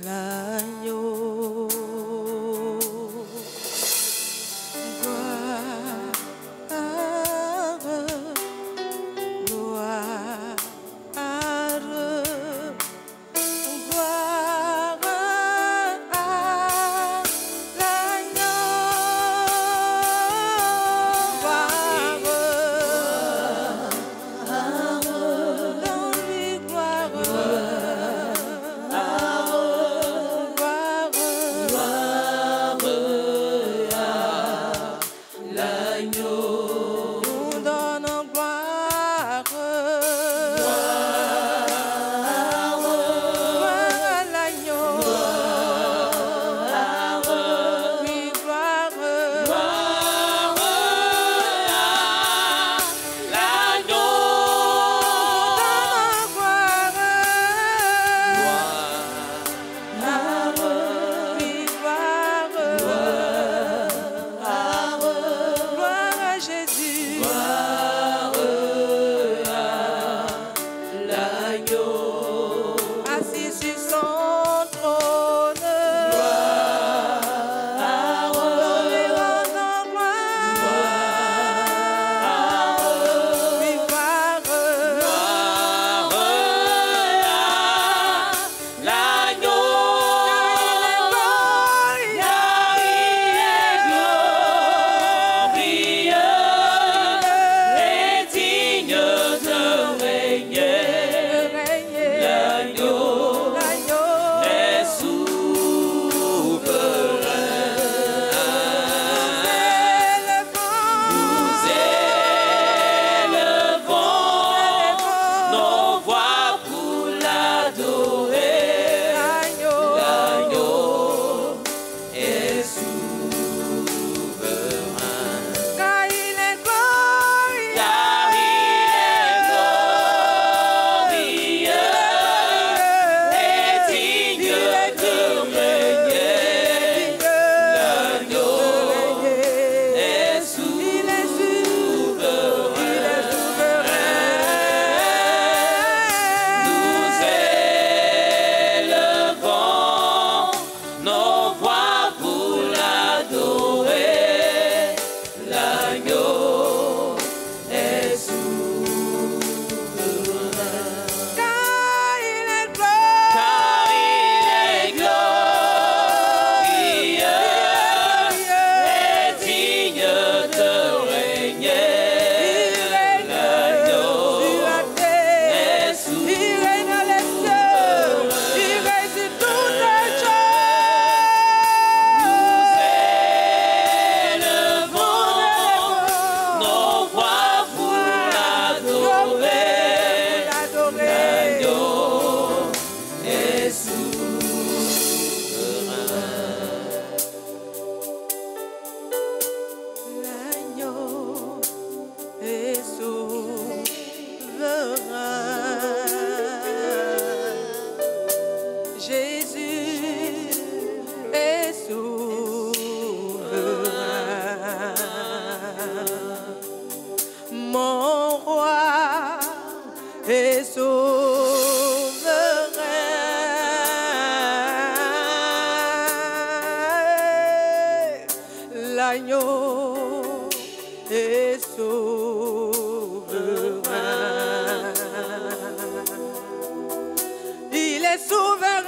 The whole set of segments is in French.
l'agneau. L'agneau est souverain. Il est souverain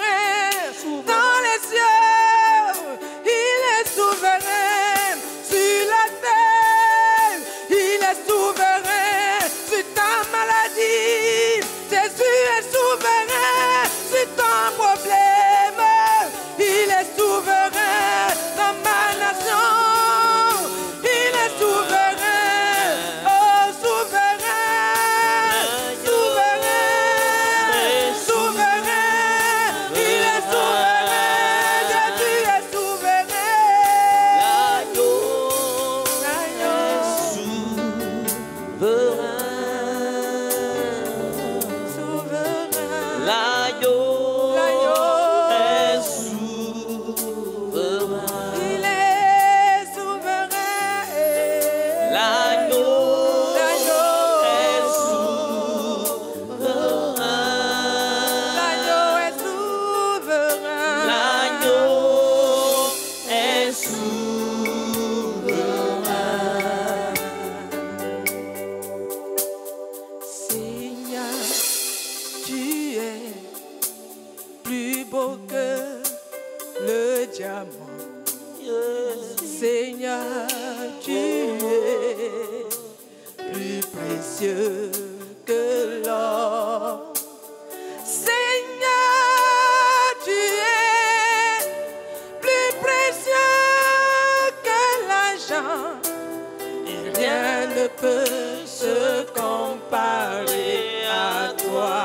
dans les cieux. Il est souverain sur la terre. Il est souverain sur ta maladie. Jésus est souverain sur ton problème. Il est souverain dans ma nation. Il est souverain diamant. Seigneur, tu es plus précieux que l'or. Seigneur, tu es plus précieux que l'argent. Et rien ne peut se comparer à toi.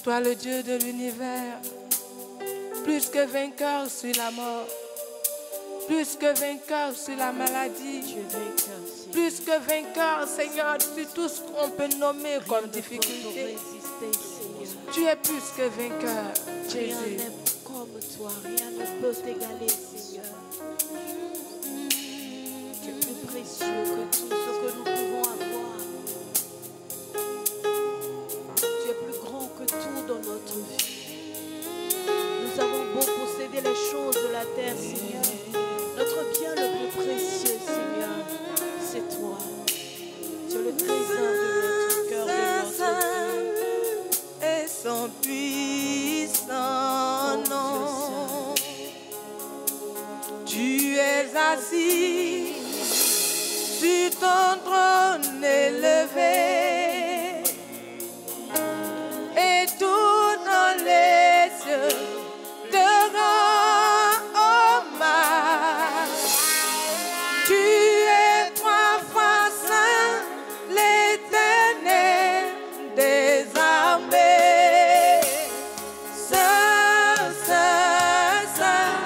Toi le Dieu de l'univers, plus que vainqueur sur la mort, plus que vainqueur sur la maladie, plus que vainqueur, Seigneur, sur tout ce qu'on peut nommer comme difficulté. Tu es plus que vainqueur, Jésus. Rien n'est comme toi, rien ne peut t'égaler, Seigneur. Tu es plus précieux que tout ce que nous pouvons avoir. Que tout dans notre vie. Nous avons beau posséder les choses de la terre, Seigneur. Notre bien le plus précieux, Seigneur, c'est toi. Tu es le trésor de notre cœur, de notre vie. Et son puissant nom. Tu es assis sur ton trône élevé. Et tout dans les cieux te rend hommage. Tu es trois fois saint, l'Éternel des armées. Saint, saint, saint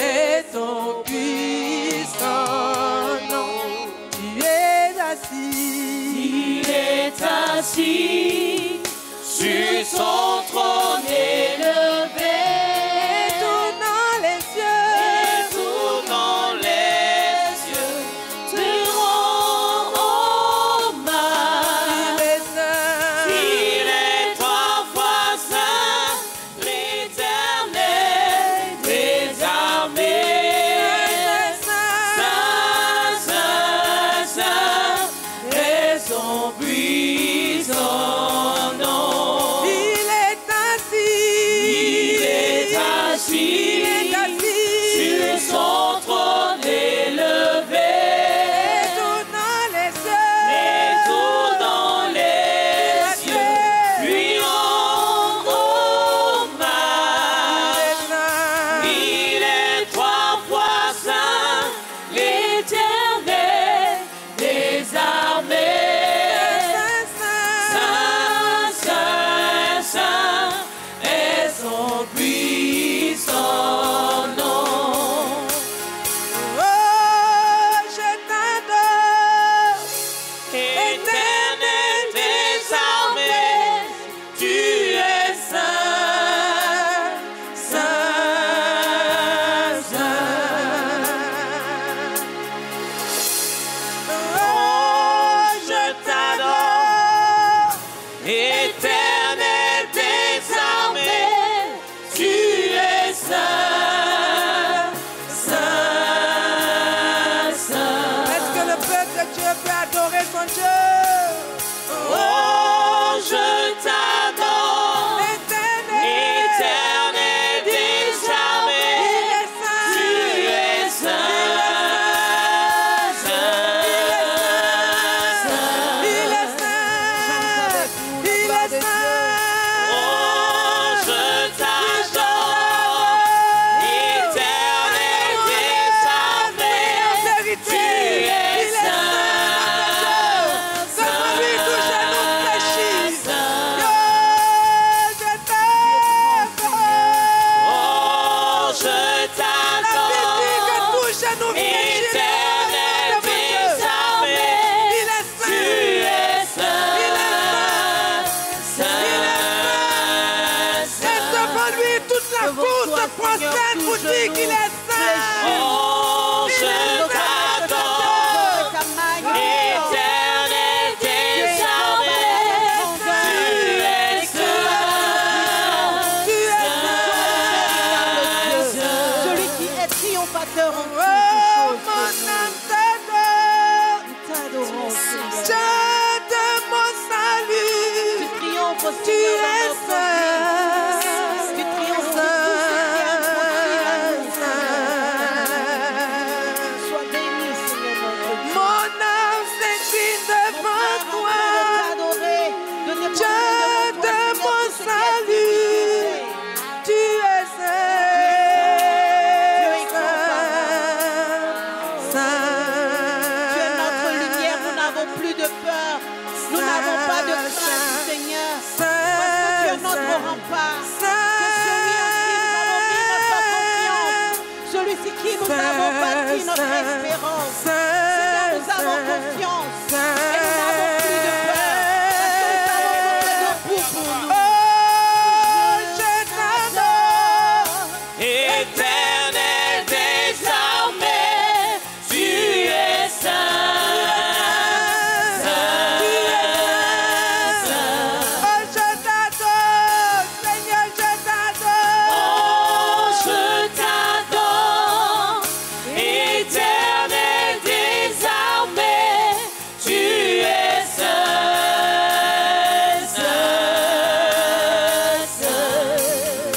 est ton puissant nom. Tu es assis sur son trône élevé, tout dans les cieux, te rend hommage. Il est trois fois saint, l'Éternel des armées. Saint, saint, saint est son puissant nom. Sur son trône élevé, tout dans les cieux, lui rend hommage. Il est trois fois saint, l'Éternel des armées. Saint, saint, saint est son puissant nom. Dieu peut adorer son Dieu. Oh, je t'adore. se prosterne pour dire qu'il est saint. Oh, je t'adore, éternel désormais, tu es saint. Celui qui est triomphateur en toutes Oh, choses. mon âme t'adore. Nous t'adorons, Seigneur. Dieu de mon salut, Tu triomphes, tu Seigneur, es dans notre vie. saint. Tu triomphes sur tous ceux qui aiment ton Sois béni, Seigneur, notre Dieu. Mon âme s'incline devant toi, Dieu de mon salut, tu es saint. Tu es notre lumière, nous n'avons plus de peur. Nous n'avons pas de crainte, Seigneur. Parce que tu es notre rempart. C'est celui en qui nous avons mis notre confiance. Celui sur qui nous avons bâti notre espérance. Seigneur, nous avons confiance. Et nous n'avons plus de peur. Parce que nous savons que tu es debout pour nous. Éternel désormais, tu es saint, saint, saint. Oh, je t'adore, Seigneur, je t'adore. Oh, je t'adore, éternel désormais, tu es saint, saint, saint.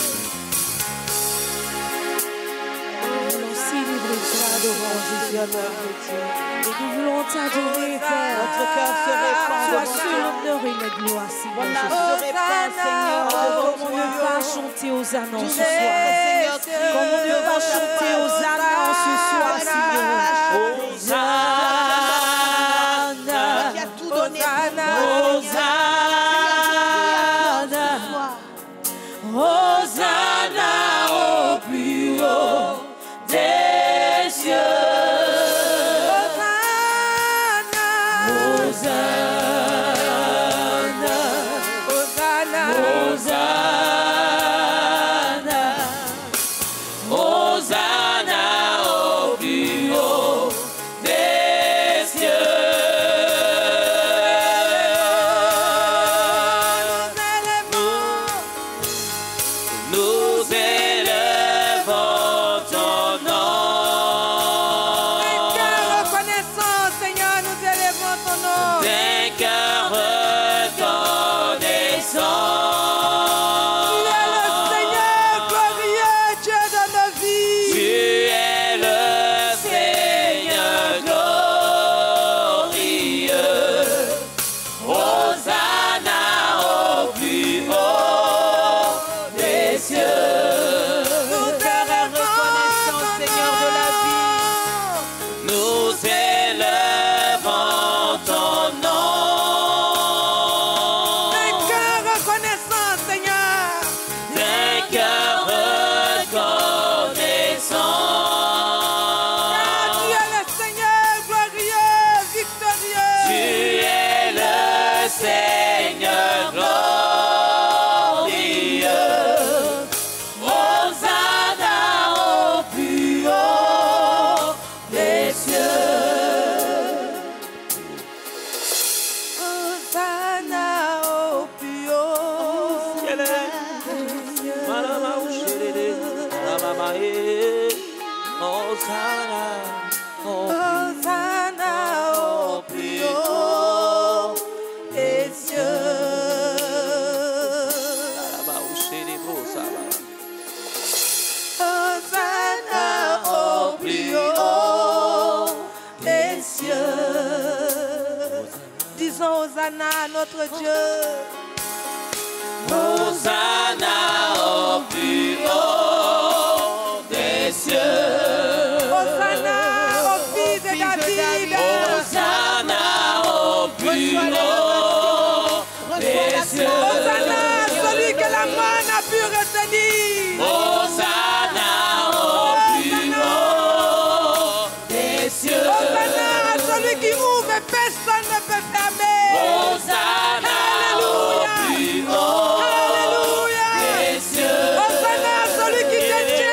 Nous voulons célébrer toi, adorant Jésus à notre Dieu. Et nous voulons t'adorer, Père. Notre cœur se répand devant toi. L'honneur et la gloire, Seigneur. Mon âme se répand, Seigneur. Comme on ne va chanter aux ânes ce soir. Comme on ne va chanter aux ânes ce soir, Seigneur. Hosanna, Qui a tout donné pour Hosanna, Hosanna au plus haut des cieux. Hosanna, Hosanna, Hosanna au plus haut des cieux. Nous élevons ton nom. Reconnaissant, Seigneur, nous élevons ton nom. D'un cœur reconnaissant. Tu es le Seigneur glorieux, Dieu de nos vies. Tu es le Seigneur glorieux. Hosanna au plus haut des cieux. Nous Père est reconnaissant, Seigneur de la vie. Nous élevons ton nom. Un cœur reconnaissant, Seigneur. D'un cœur reconnaissant. Car tu es le Seigneur glorieux, victorieux. Tu es le Seigneur glorieux. Hosanna au plus haut des cieux. Hosanna au plus haut. Hosanna au plus haut des cieux. Hosanna au plus haut des cieux. Disons Hosanna à notre Dieu. Hosanna au plus haut des cieux. Hosanna au fils de David. Hosanna au plus haut des cieux. Hosanna à celui que la main n'a pu retenir. Hosanna au plus haut des cieux. Hosanna à celui qui ouvre et personne ne peut fermer. Hosanna au plus haut Alléluia. des cieux. Hosanna à celui qui te dit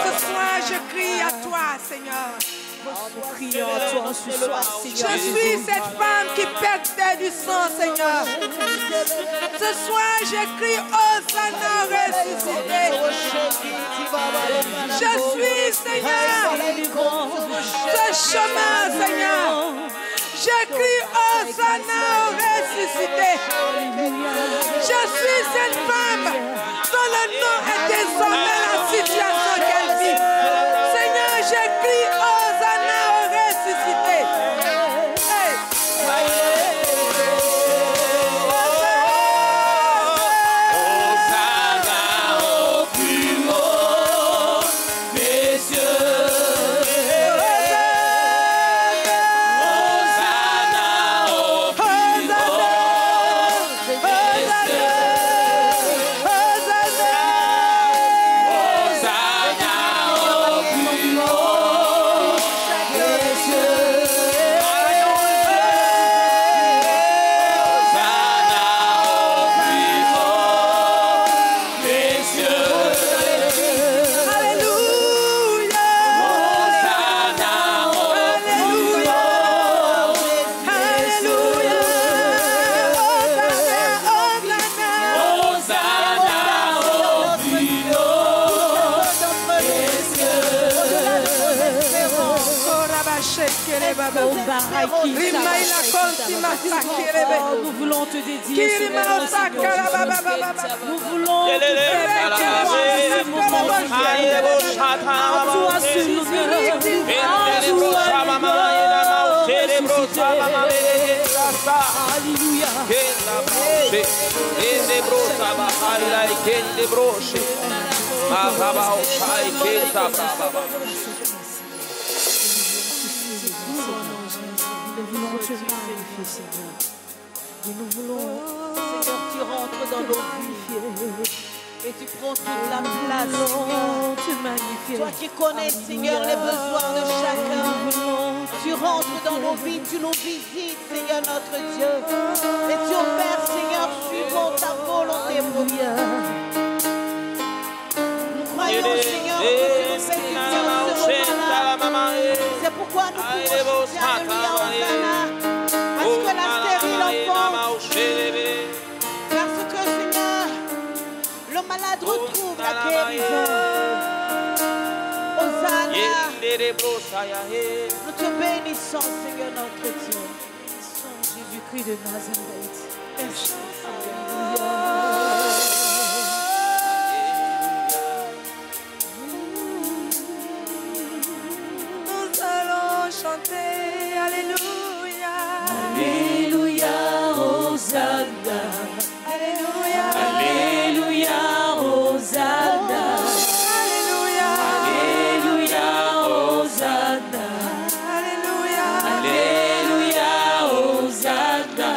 ce soir, je crie à toi, Seigneur. Je suis cette femme qui perdait du sang, Seigneur. Ce soir, je crie Hosanna ressuscité. Je suis, Seigneur, ce chemin, Seigneur. Je crie Hosanna ressuscité. Je suis cette femme dont le nom est désormais la situation qu'elle vit. Seigneur, je crie Hosanna ressuscité. Hey. Nous voulons te dédier ce moment. Nous voulons te faire toi seul nous te magnifier, Seigneur. Et nous voulons, Seigneur, tu rentres dans nos vies et tu prends toute la place, Seigneur. Toi qui connais, Seigneur, les besoins de chacun. Tu rentres dans nos vies, tu nous visites, Seigneur, notre Dieu. Et tu opères, Seigneur, suivant ta volonté, mon Dieu. Nous croyons, Seigneur, que tu nous fais du bien ce moment-là. C'est pourquoi nous pouvons chanter Hosanna. Parce que la stérile enfance, parce que, Seigneur, le malade retrouve la guérison. Hosanna. Nous te bénissons, Seigneur, notre Dieu. Bénissons Jésus-Christ de Nazareth. Merci, chanter, alléluia, alléluia, Hosanna, alléluia, alléluia, Hosanna, alléluia, alléluia, Hosanna, alléluia, alléluia, Hosanna,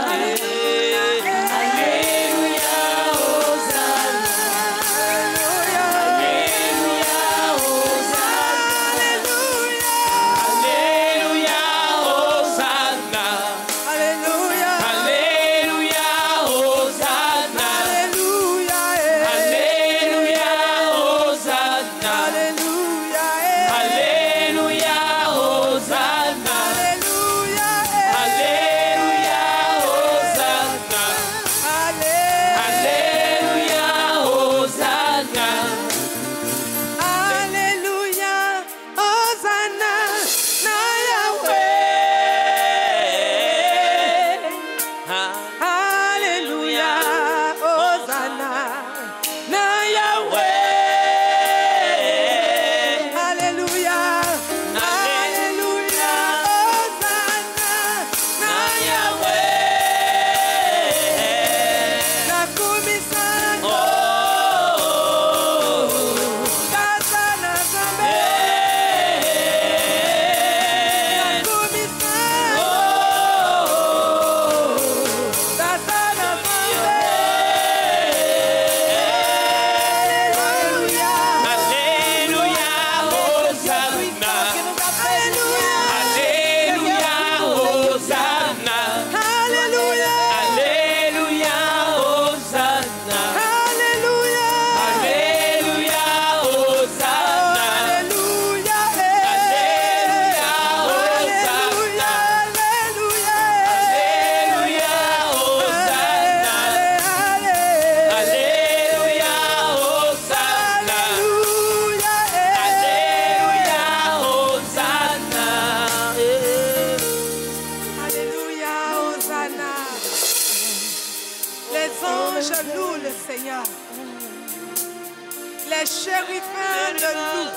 Les chérubins le louent.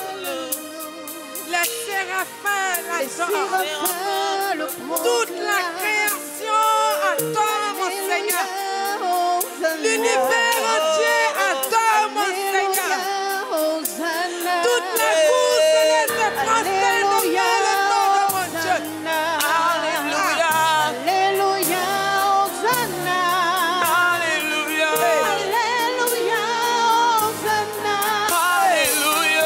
Les séraphins l'adorent. Toute la création adore mon Seigneur. L'univers entier adore mon Seigneur. Toute la cour céleste prosterne devant le nom de mon Dieu. Alléluia. Alléluia, Hosanna. Alléluia. Alléluia, Hosanna. Alléluia.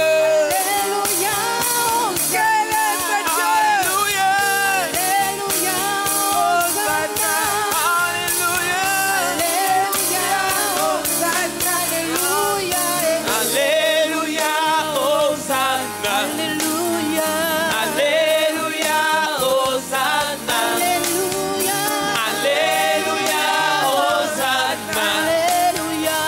Alléluia, Céleste Dieu. Alléluia. Alléluia, Hosanna. Alléluia. Alléluia, Hosanna. Alléluia. Alléluia. Hosanna. Alléluia. Alléluia. Hosanna. Alléluia. Alléluia. Hosanna. Alléluia.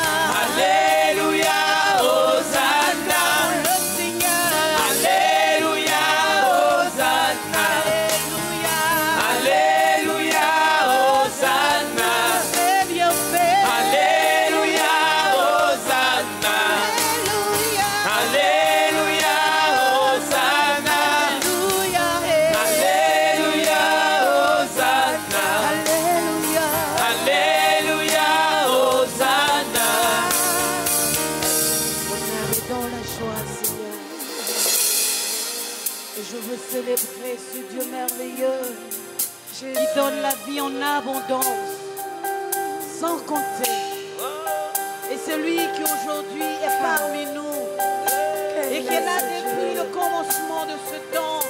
Alléluia. Hosanna. Le Seigneur. Alléluia. Hosanna. Alléluia. Alléluia. Hosanna. C'est bien fait. Alléluia. Hosanna. Alléluia. Alléluia. Hosanna. Alléluia. Alléluia. Hosanna. Alléluia. Alléluia. Hosanna. Mon âme est dans la joie, Seigneur. Et je veux célébrer ce Dieu merveilleux qui donne la vie en abondance, sans compter. Et celui qui aujourd'hui est parmi nous et qui est là depuis le commencement de ce temps.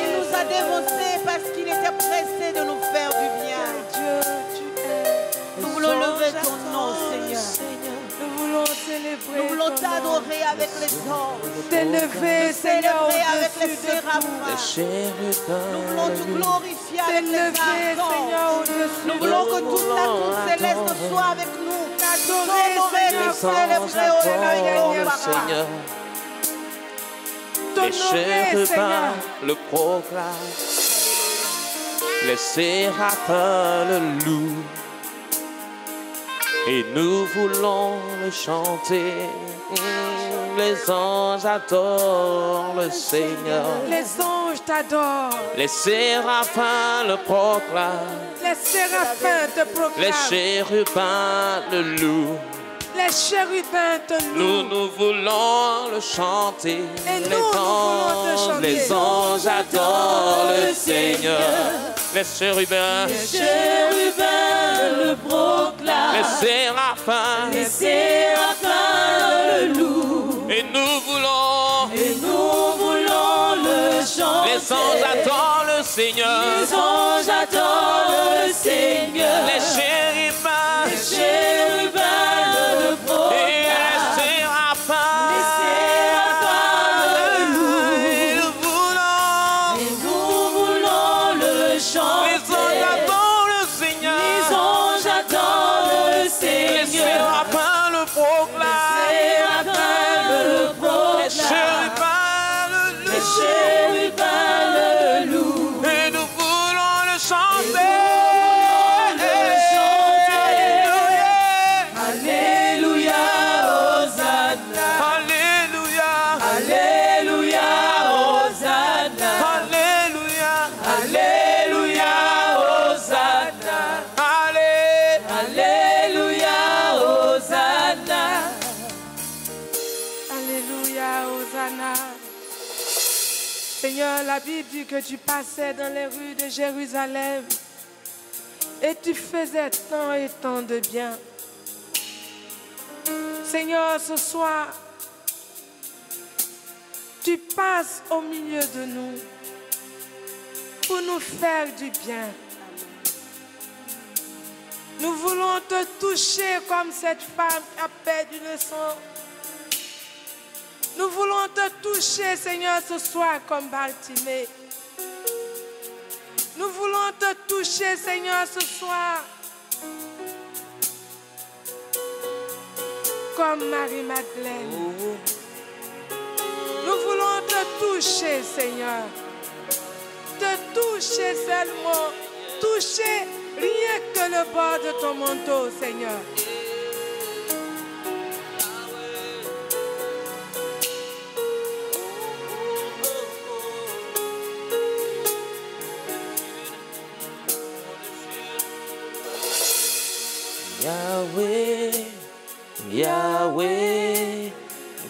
Il nous a dévancés parce qu'il était pressé de nous faire du bien. Dieu, tu es. Nous voulons lever ton nom, Seigneur. Nous voulons célébrer. Nous voulons ton nom. t'adorer avec les anges. T'élever, Te Seigneur, célébrer avec les au-dessus de tout. séraphins. Nous voulons te glorifier avec les T'élever, Seigneur, archanges. au-dessus Nous de voulons que tout. toute la cour céleste soit avec nous. T'adorer, T'honorer, Seigneur, te célébrer au nom de ton Papa. Seigneur, les T'honorer, chérubins Seigneur. le proclament, les séraphins le louent, et nous voulons le chanter. Les anges adorent le Seigneur, Les anges t'adorent. les séraphins le proclament, Les séraphins te les proclament. chérubins le louent. Les chérubins te Nous, louent. nous voulons le chanter. Et nous voulons le chanter. Les anges adorent le Seigneur. Les chérubins, Chérubins le proclament. les séraphins. Les séraphins le louent. Et nous voulons, Et nous voulons le chanter. les anges adorent le Seigneur. Les anges adorent le Seigneur. Les chérubins Les chérubins le et proclament. les séraphins. Les séraphins le louent. Et nous voulons, Et nous voulons le les chanter. anges adorent le Seigneur. Les anges adorent le Les Seigneur. séraphins le proclament. Séraphins le Les proclament. chérubins le Les louent. chérubins le louent. Et nous voulons le chanter. Alléluia, Hosanna. Alléluia. Alléluia, Hosanna. Alléluia. Alléluia, Hosanna. Alléluia, Hosanna. Alléluia, Hosanna. Seigneur, la Bible dit que tu passais dans les rues de Jérusalem et tu faisais tant et tant de bien. Seigneur, ce soir, tu passes au milieu de nous pour nous faire du bien. Nous voulons te toucher comme cette femme qui a perdu le sang. Nous voulons te toucher, Seigneur, ce soir comme Bartimée. Nous voulons te toucher, Seigneur, ce soir comme Marie-Madeleine. Nous voulons te toucher, Seigneur. Te toucher seulement. Toucher rien que le bord de ton manteau, Seigneur.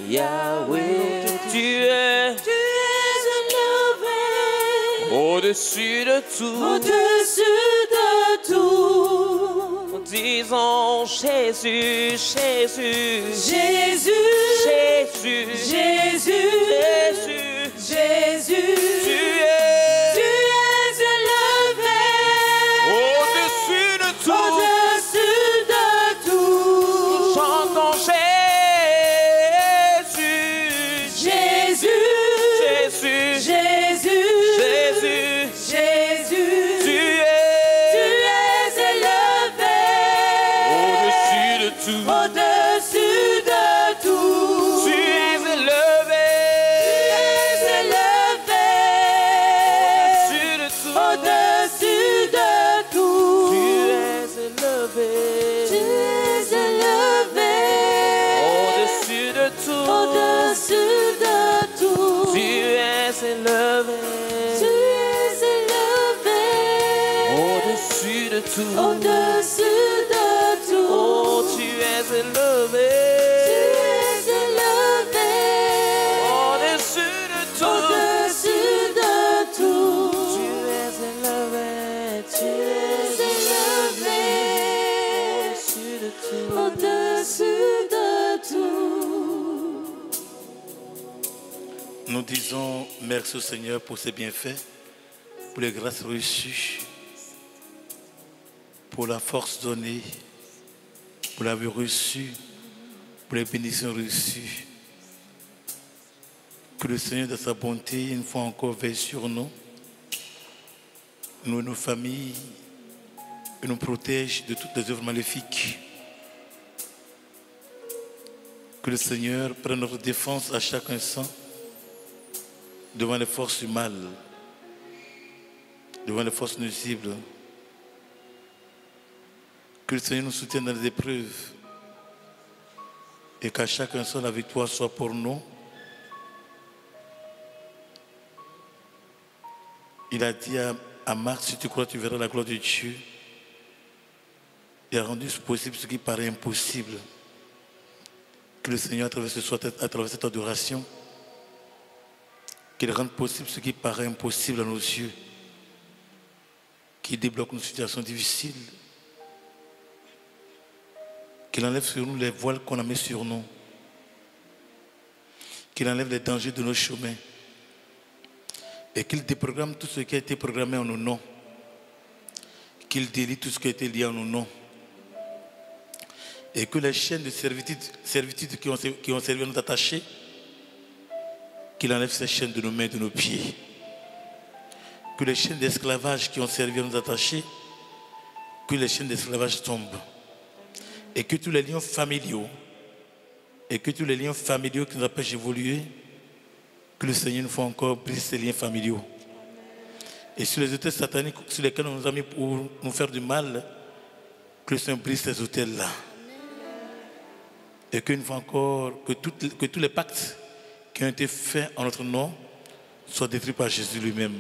Yahweh, tu es élevé au-dessus de tout. au-dessus de tout. Disons Jésus, Jésus, Jésus, Jésus, Jésus, Jésus, Jésus, tu es élevé au-dessus de tout. au-dessus de tout. Chantons Jésus, Jésus, Jésus, Jésus, Jésus, Jésus, tu es élevé au-dessus de tout. au-dessus de tout. Tu es élevé élevé au-dessus de tout. au-dessus de tout. Tu es élevé Tu es élevé au-dessus de tout. au-dessus de tout. Tu es élevé Tu es élevé au-dessus de tout. au-dessus de tout. Oh, tu es élevé Tu es élevé au-dessus de tout. au-dessus de tout. Tu es élevé, tu Tu es élevé es au-dessus de tout. au-dessus de tout. Nous disons merci au Seigneur pour ses bienfaits, pour les grâces reçues, pour la force donnée, pour la vie reçue, pour les bénédictions reçues. Que le Seigneur de sa bonté, une fois encore, veille sur nous, nous et nos familles, et nous protège de toutes les œuvres maléfiques. Que le Seigneur prenne notre défense à chaque instant devant les forces du mal, devant les forces nuisibles. Que le Seigneur nous soutienne dans les épreuves et qu'à chaque instant la victoire soit pour nous. Il a dit à Marc, si tu crois, tu verras la gloire de Dieu. Il a rendu possible ce qui paraît impossible. Que le Seigneur, à travers cette adoration, qu'il rende possible ce qui paraît impossible à nos yeux, qu'il débloque nos situations difficiles, qu'il enlève sur nous les voiles qu'on a mis sur nous, qu'il enlève les dangers de nos chemins et qu'il déprogramme tout ce qui a été programmé en nos noms, qu'il délie tout ce qui a été lié en nos noms et que les chaînes de servitude qui ont servi à nous attacher, qu'il enlève ces chaînes de nos mains et de nos pieds. Que les chaînes d'esclavage qui ont servi à nous attacher, que les chaînes d'esclavage tombent. Et que tous les liens familiaux, qui nous empêchent d'évoluer, que le Seigneur nous fasse encore briser ces liens familiaux. Et sur les autels sataniques sur lesquels on nous a mis pour nous faire du mal, que le Seigneur brise ces autels-là. Et qu'une fois encore, que tous les pactes qui ont été faits en notre nom soient détruits par Jésus lui-même.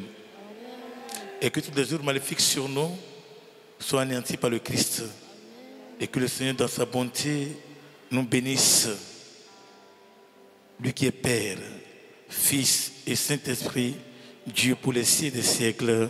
Et que toutes les œuvres maléfiques sur nous soient anéanties par le Christ. Et que le Seigneur, dans sa bonté, nous bénisse. Lui qui est Père, Fils et Saint-Esprit, Dieu pour les siècles des siècles.